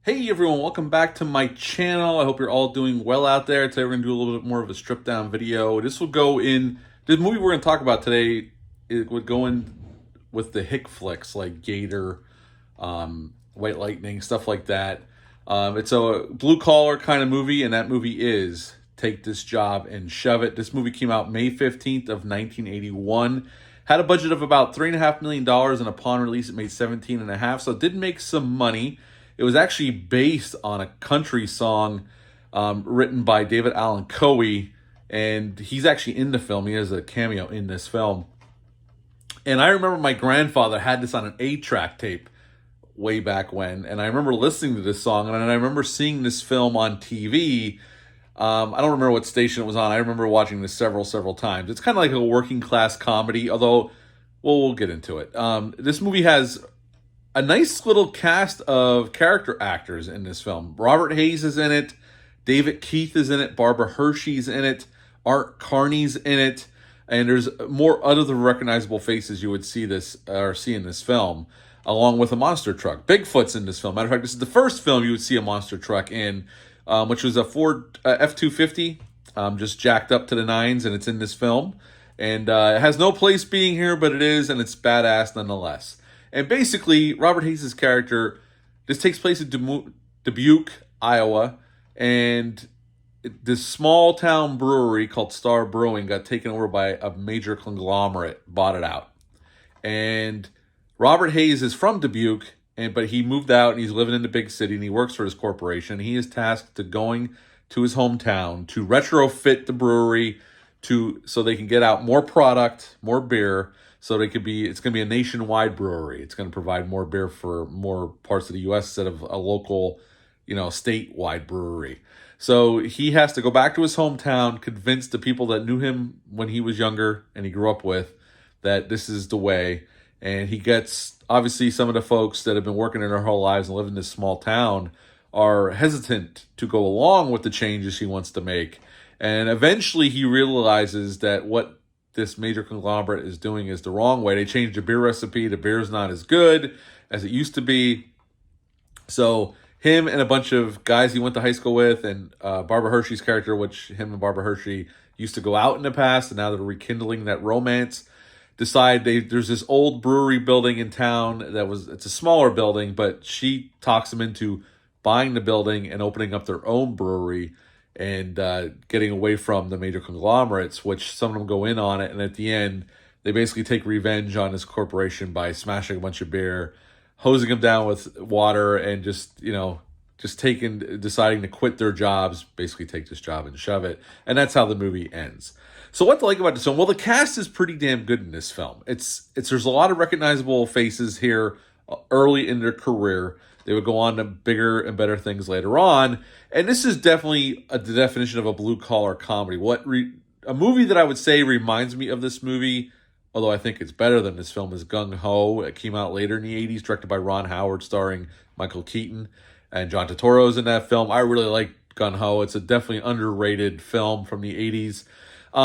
Hey everyone, welcome back to my channel. I hope you're all doing well out there. Today we're going to do a little bit more of a stripped down video. This will go in, the movie we're going to talk about today, it would go in with the hick flicks like Gator, White Lightning, stuff like that. It's a blue collar kind of movie, and that movie is Take This Job and Shove It. This movie came out May 15th of 1981. Had a budget of about $3.5 million, and upon release it made 17.5, so it did make some money. It was actually based on a country song written by David Allan Coe, and he's actually in the film. He has a cameo in this film. And I remember my grandfather had this on an 8-track tape way back when, and I remember listening to this song, and I remember seeing this film on TV. I don't remember what station it was on. I remember watching this several times. It's kind of like a working class comedy, although, well, we'll get into it. This movie has a nice little cast of character actors in this film. Robert Hays is in it. David Keith is in it. Barbara Hershey's in it. Art Carney's in it. And there's more other than recognizable faces you would see in this film, along with a monster truck. Bigfoot's in this film. Matter of fact, this is the first film you would see a monster truck in, which was a Ford F-250, just jacked up to the nines, and it's in this film. And it has no place being here, but it is, and it's badass nonetheless. And basically, Robert Hays' character, this takes place in Dubuque, Iowa, and this small town brewery called Star Brewing got taken over by a major conglomerate, bought it out. And Robert Hays is from Dubuque, but he moved out and he's living in the big city and he works for his corporation. He is tasked to going to his hometown to retrofit the brewery so they can get out more product, more beer. So it's going to be a nationwide brewery. It's going to provide more beer for more parts of the U.S. instead of a local, statewide brewery. So he has to go back to his hometown, convince the people that knew him when he was younger and he grew up with that this is the way. And he gets, obviously, some of the folks that have been working in their whole lives and live in this small town are hesitant to go along with the changes he wants to make. And eventually he realizes that what this major conglomerate is doing is the wrong way. They changed the beer recipe. The beer is not as good as it used to be. So him and a bunch of guys he went to high school with, and Barbara Hershey's character, which him and Barbara Hershey used to go out in the past, and now they're rekindling that romance, decide there's this old brewery building in town it's a smaller building, but she talks them into buying the building and opening up their own brewery and getting away from the major conglomerates, which some of them go in on it. And at the end, they basically take revenge on this corporation by smashing a bunch of beer, hosing them down with water, and deciding to quit their jobs, basically take this job and shove it. And that's how the movie ends. So what to like about this film? Well, the cast is pretty damn good in this film. There's a lot of recognizable faces here early in their career. They would go on to bigger and better things later on. And this is definitely the definition of a blue-collar comedy. A movie that I would say reminds me of this movie, although I think it's better than this film, is Gung Ho. It came out later in the 80s, directed by Ron Howard, starring Michael Keaton. And John Turturro's in that film. I really like Gung Ho. It's a definitely underrated film from the 80s.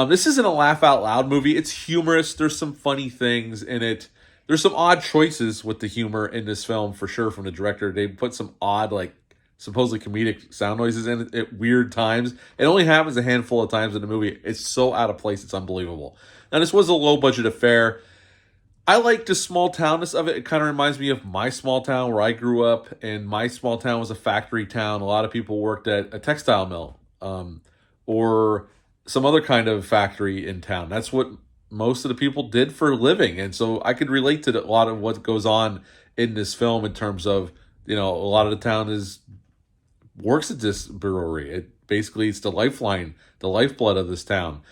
This isn't a laugh-out-loud movie. It's humorous. There's some funny things in it. There's some odd choices with the humor in this film, for sure, from the director. They put some odd, supposedly comedic sound noises in it at weird times. It only happens a handful of times in the movie. It's so out of place, it's unbelievable. Now, this was a low-budget affair. I like the small townness of it. It kind of reminds me of my small town where I grew up, and my small town was a factory town. A lot of people worked at a textile mill or some other kind of factory in town. That's what most of the people did for a living. And so I could relate to a lot of what goes on in this film in terms of, a lot of the town works at this brewery. It's the lifeline, the lifeblood of this town.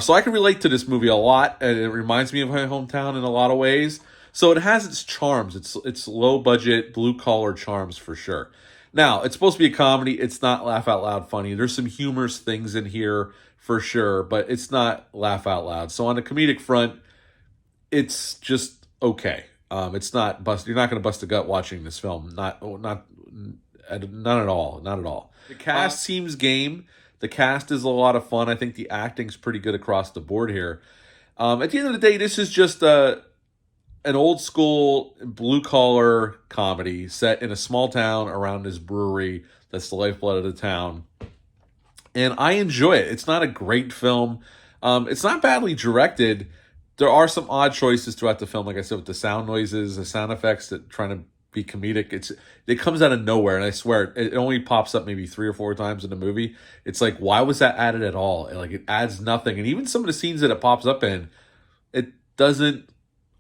So I can relate to this movie a lot, and it reminds me of my hometown in a lot of ways. So it has its charms. It's low budget, blue collar charms for sure. Now, it's supposed to be a comedy. It's not laugh out loud funny. There's some humorous things in here for sure, but it's not laugh out loud. So on the comedic front, it's just okay. It's not you're not going to bust a gut watching this film. Not at all. Not at all. The cast seems game. The cast is a lot of fun. I think the acting's pretty good across the board here. At the end of the day, this is just a an old school blue collar comedy set in a small town around this brewery that's the lifeblood of the town. And I enjoy it. It's not a great film. It's not badly directed. There are some odd choices throughout the film, like I said, with the sound noises, the sound effects that trying to be comedic. It comes out of nowhere, and I swear it only pops up maybe 3 or 4 times in the movie. It's like, why was that added at all? Like, it adds nothing. And even some of the scenes that it pops up in, it doesn't,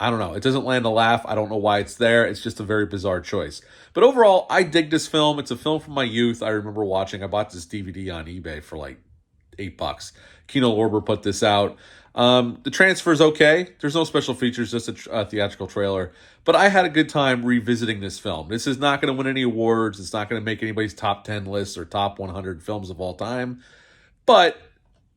I don't know, it doesn't land a laugh. I don't know why it's there. It's just a very bizarre choice. But overall, I dig this film. It's a film from my youth. I remember watching. I bought this DVD on eBay for like $8. Kino Lorber put this out. The transfer is okay. There's no special features, just a theatrical trailer. But I had a good time revisiting this film. This is not going to win any awards. It's not going to make anybody's top 10 lists or top 100 films of all time. But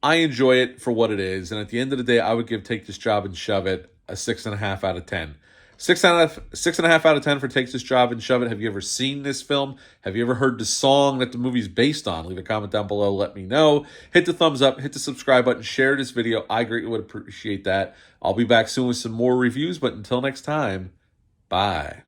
I enjoy it for what it is. And at the end of the day, I would give Take This Job and Shove It a 6.5 out of 10. 6.5 out of 10 for Take This Job and Shove It. Have you ever seen this film? Have you ever heard the song that the movie's based on? Leave a comment down below. Let me know. Hit the thumbs up. Hit the subscribe button. Share this video. I greatly would appreciate that. I'll be back soon with some more reviews. But until next time, bye.